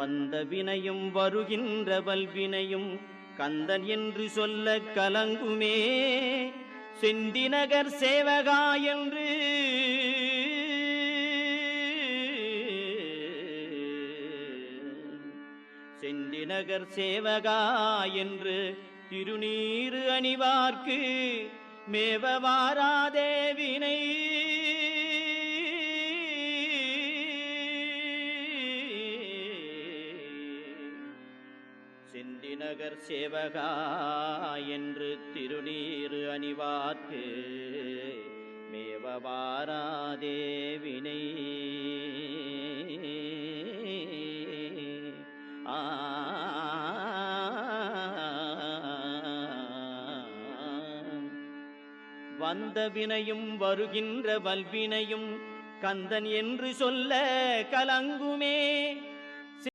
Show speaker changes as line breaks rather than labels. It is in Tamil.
வந்த வினையும் வருகின்ற வல்வினையும் கந்தன் என்று சொல்ல கலங்குமே. செந்திநகர் சேவகா என்று செந்திநகர் சேவகா என்று திருநீறு அணிவார்க்கு மேவ வாராதே வினை. செந்திநகர் சேவகா என்று திருநீறு அணிவார்க்கு மேவ வாராதே வினை. வந்த வினையும் வருகின்ற வல்வினையும் கந்தன் என்று சொல்ல கலங்குமே.